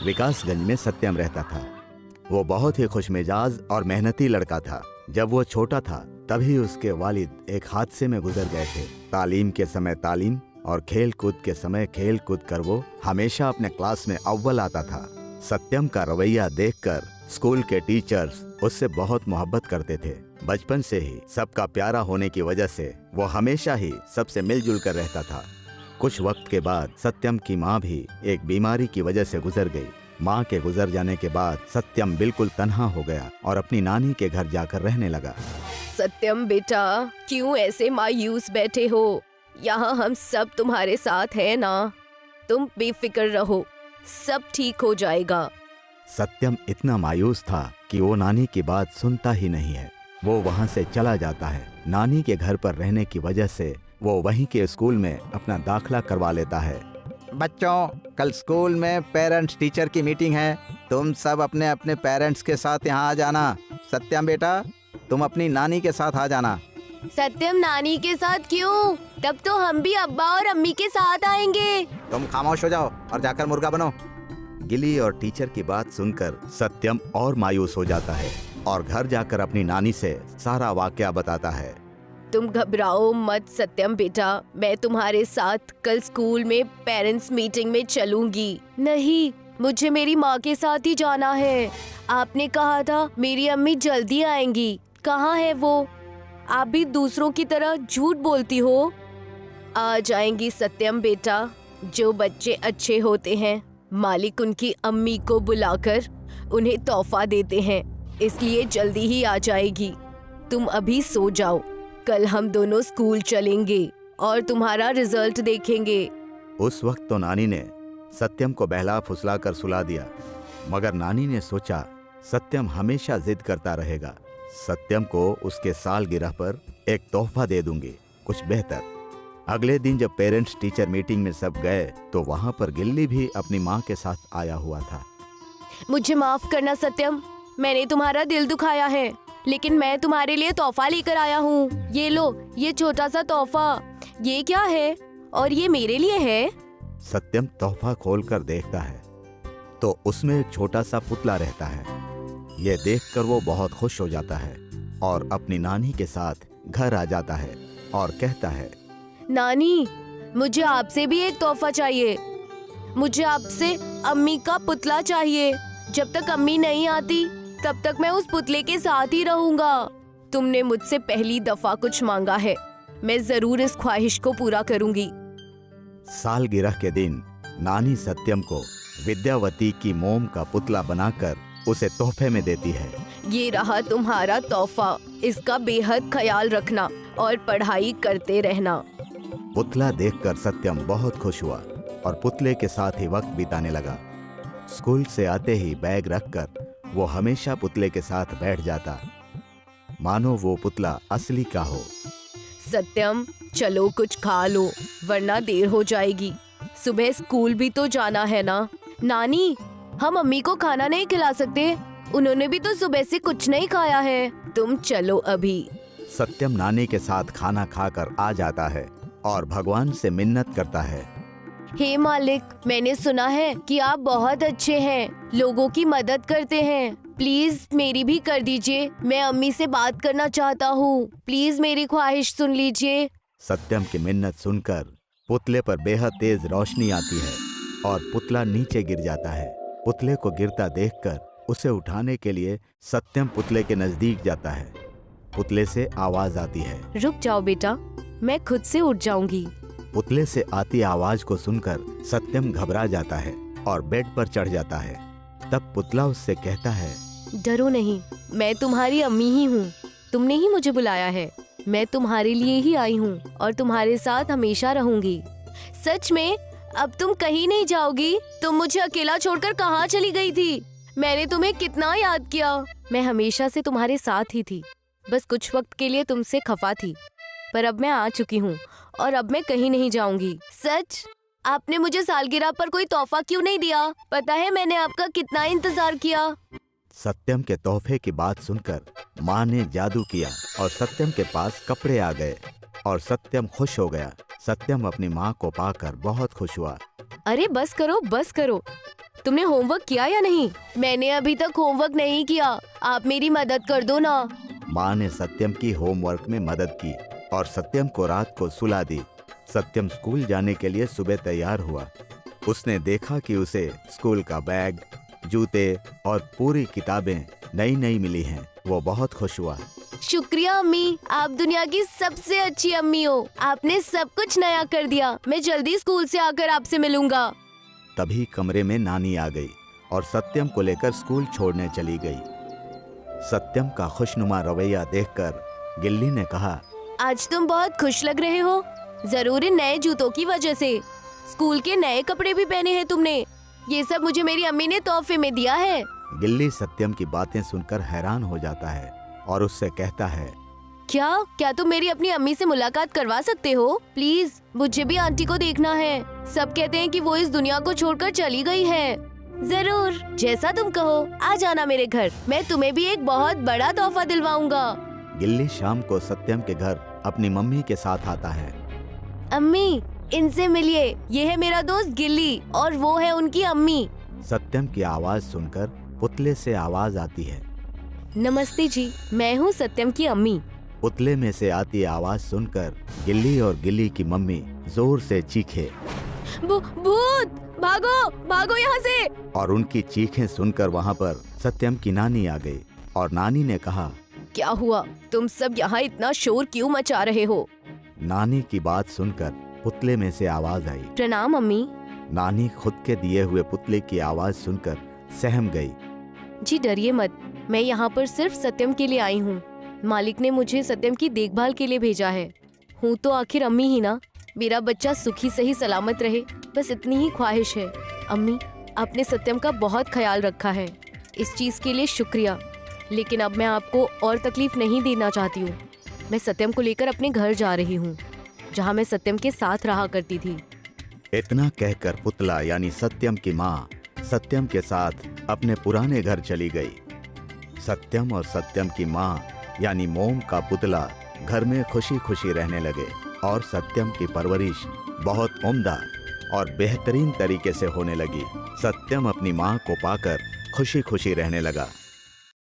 विकासगंज में सत्यम रहता था। वो बहुत ही खुशमिजाज और मेहनती लड़का था। जब वो छोटा था तभी उसके वालिद एक हादसे में गुजर गए थे। तालीम के समय तालीम और खेल कूद के समय खेल कूद कर वो हमेशा अपने क्लास में अव्वल आता था। सत्यम का रवैया देखकर स्कूल के टीचर्स उससे बहुत मोहब्बत करते थे। बचपन से ही सबका प्यारा होने की वजह से वो हमेशा ही सबसे मिलजुल कर रहता था। कुछ वक्त के बाद सत्यम की माँ भी एक बीमारी की वजह से गुजर गई। माँ के गुजर जाने के बाद सत्यम बिल्कुल तन्हा हो गया और अपनी नानी के घर जाकर रहने लगा। सत्यम बेटा, क्यों ऐसे मायूस बैठे हो? यहाँ हम सब तुम्हारे साथ हैं ना। तुम बेफिक्र रहो, सब ठीक हो जाएगा। सत्यम इतना मायूस था कि वो नानी की बात सुनता ही नहीं है। वो वहाँ से चला जाता है। नानी के घर पर रहने की वजह से वो वहीं के स्कूल में अपना दाखिला करवा लेता है। बच्चों, कल स्कूल में पेरेंट्स टीचर की मीटिंग है। तुम सब अपने अपने पेरेंट्स के साथ यहाँ आ जाना। सत्यम बेटा, तुम अपनी नानी के साथ आ जाना। सत्यम नानी के साथ क्यों? तब तो हम भी अब्बा और अम्मी के साथ आएंगे। तुम खामोश हो जाओ और जाकर मुर्गा बनो। गिली और टीचर की बात सुनकर सत्यम और मायूस हो जाता है और घर जाकर अपनी नानी से सारा वाकया बताता है। तुम घबराओ मत सत्यम बेटा, मैं तुम्हारे साथ कल स्कूल में पेरेंट्स मीटिंग में चलूंगी। नहीं, मुझे मेरी माँ के साथ ही जाना है। आपने कहा था मेरी अम्मी जल्दी आएंगी। कहाँ है वो? आप भी दूसरों की तरह झूठ बोलती हो। आ जाएंगी सत्यम बेटा। जो बच्चे अच्छे होते हैं मालिक उनकी अम्मी को बुलाकर उन्हें तोहफा देते हैं, इसलिए जल्दी ही आ जाएगी। तुम अभी सो जाओ, कल हम दोनों स्कूल चलेंगे और तुम्हारा रिजल्ट देखेंगे। उस वक्त तो नानी ने सत्यम को बहला फुसला कर सुला दिया, मगर नानी ने सोचा सत्यम हमेशा जिद करता रहेगा। सत्यम को उसके सालगिरह पर एक तोहफा दे दूंगी, कुछ बेहतर। अगले दिन जब पेरेंट्स टीचर मीटिंग में सब गए तो वहाँ पर गिल्ली भी अपनी माँ के साथ आया हुआ था। मुझे माफ करना सत्यम, मैंने तुम्हारा दिल दुखाया है, लेकिन मैं तुम्हारे लिए तोहफा लेकर आया हूँ। ये लो, ये छोटा सा तोहफा। ये क्या है? और ये मेरे लिए है। सत्यम तोहफा खोलकर देखता है तो उसमें एक छोटा सा पुतला रहता है। ये देखकर वो बहुत खुश हो जाता है और अपनी नानी के साथ घर आ जाता है और कहता है, नानी, मुझे आपसे भी एक तोहफा चाहिए। मुझे आपसे अम्मी का पुतला चाहिए। जब तक अम्मी नहीं आती तब तक मैं उस पुतले के साथ ही रहूंगा। तुमने मुझसे पहली दफा कुछ मांगा है, मैं जरूर इस ख्वाहिश को पूरा करूंगी। सालगिरह के दिन नानी सत्यम को विद्यावती की मोम का पुतला बनाकर उसे तोहफे में देती है। ये रहा तुम्हारा तोहफा, इसका बेहद ख्याल रखना और पढ़ाई करते रहना। पुतला देखकर सत्यम बहुत खुश हुआ और पुतले के साथ ही वक्त बिताने लगा। स्कूल से आते ही बैग रखकर वो हमेशा पुतले के साथ बैठ जाता, मानो वो पुतला असली का हो। सत्यम, चलो कुछ खा लो वरना देर हो जाएगी। सुबह स्कूल भी तो जाना है ना। नानी, हम अम्मी को खाना नहीं खिला सकते? उन्होंने भी तो सुबह से कुछ नहीं खाया है। तुम चलो अभी। सत्यम नानी के साथ खाना खाकर आ जाता है और भगवान से मिन्नत करता है। हे मालिक, मैंने सुना है कि आप बहुत अच्छे हैं, लोगों की मदद करते हैं। प्लीज मेरी भी कर दीजिए, मैं अम्मी से बात करना चाहता हूँ। प्लीज मेरी ख्वाहिश सुन लीजिए। सत्यम की मिन्नत सुनकर पुतले पर बेहद तेज रोशनी आती है और पुतला नीचे गिर जाता है। पुतले को गिरता देखकर उसे उठाने के लिए सत्यम पुतले के नजदीक जाता है। पुतले से आवाज आती है, रुक जाओ बेटा, मैं खुद से उठ जाऊंगी। पुतले से आती आवाज को सुनकर सत्यम घबरा जाता है और बेड पर चढ़ जाता है। तब पुतला उससे कहता है, डरो नहीं, मैं तुम्हारी अम्मी ही हूँ। तुमने ही मुझे बुलाया है। मैं तुम्हारे लिए ही आई हूँ और तुम्हारे साथ हमेशा रहूंगी। सच में? अब तुम कहीं नहीं जाओगी? तुम मुझे अकेला छोड़कर कहाँ चली गई थी? मैंने तुम्हें कितना याद किया। मैं हमेशा से तुम्हारे साथ ही थी, बस कुछ वक्त के लिए तुमसे खफा थी, पर अब मैं आ चुकी हूँ और अब मैं कहीं नहीं जाऊंगी। सच? आपने मुझे सालगिरह पर कोई तोहफा क्यों नहीं दिया? पता है मैंने आपका कितना इंतजार किया। सत्यम के तोहफे की बात सुनकर माँ ने जादू किया और सत्यम के पास कपड़े आ गए और सत्यम खुश हो गया। सत्यम अपनी माँ को पाकर बहुत खुश हुआ अरे बस करो। तुमने होमवर्क किया या नहीं? मैंने अभी तक होमवर्क नहीं किया, आप मेरी मदद कर दो ना। माँ ने सत्यम की होमवर्क में मदद की और सत्यम को रात को सुला दी। सत्यम स्कूल जाने के लिए सुबह तैयार हुआ। उसने देखा कि उसे स्कूल का बैग, जूते और पूरी किताबें नई नई मिली हैं। वो बहुत खुश हुआ। शुक्रिया अम्मी, आप दुनिया की सबसे अच्छी अम्मी हो। आपने सब कुछ नया कर दिया। मैं जल्दी स्कूल से आकर आपसे मिलूंगा। तभी कमरे में नानी आ गई और सत्यम को लेकर स्कूल छोड़ने चली गई। सत्यम का खुशनुमा रवैया देखकर गिल्ली ने कहा, आज तुम बहुत खुश लग रहे हो, जरूर इन नए जूतों की वजह से। स्कूल के नए कपड़े भी पहने हैं तुमने। ये सब मुझे मेरी अम्मी ने तोहफे में दिया है। गिल्ली सत्यम की बातें सुनकर हैरान हो जाता है और उससे कहता है, क्या तुम मेरी अपनी अम्मी से मुलाकात करवा सकते हो? प्लीज, मुझे भी आंटी को देखना है। सब कहते हैं कि वो इस दुनिया को छोड़कर चली गई है। जरूर, जैसा तुम कहो, आ जाना मेरे घर। मैं तुम्हें भी एक बहुत बड़ा तोहफा दिलवाऊंगा। गिल्ली शाम को सत्यम के घर अपनी मम्मी के साथ आता है। अम्मी, इनसे मिलिए। ये है मेरा दोस्त गिल्ली और वो है उनकी अम्मी। सत्यम की आवाज सुनकर पुतले से आवाज आती है। नमस्ते जी, मैं हूँ सत्यम की अम्मी। पुतले में से आती आवाज सुनकर गिल्ली और गिल्ली की मम्मी जोर से चीखे। भूत, भागो यहाँ से। और उनकी चीखें सुनकर वहाँ पर सत्यम की नानी आ गई और नानी ने कहा, क्या हुआ? तुम सब यहाँ इतना शोर क्यों मचा रहे हो? नानी की बात सुनकर पुतले में से आवाज आई। प्रणाम अम्मी। नानी खुद के दिए हुए पुतले की आवाज सुनकर सहम गई। जी डरिए मत, मैं यहाँ पर सिर्फ सत्यम के लिए आई हूँ। मालिक ने मुझे सत्यम की देखभाल के लिए भेजा है। हूँ तो आखिर अम्मी ही ना। मेरा बच्चा सुखी सही सलामत रहे, बस इतनी ही ख्वाहिश है। अम्मी, आपने सत्यम का बहुत ख्याल रखा है, इस चीज के लिए शुक्रिया। लेकिन अब मैं आपको और तकलीफ नहीं देना चाहती हूँ। मैं सत्यम को लेकर अपने घर जा रही हूँ, जहाँ मैं सत्यम के साथ रहा करती थी। इतना कहकर पुतला यानी सत्यम की माँ सत्यम के साथ अपने पुराने घर चली गई। सत्यम और सत्यम की माँ यानी मोम का पुतला घर में खुशी खुशी रहने लगे और सत्यम की परवरिश बहुत उम्दा और बेहतरीन तरीके से होने लगी। सत्यम अपनी माँ को पाकर खुशी खुशी रहने लगा।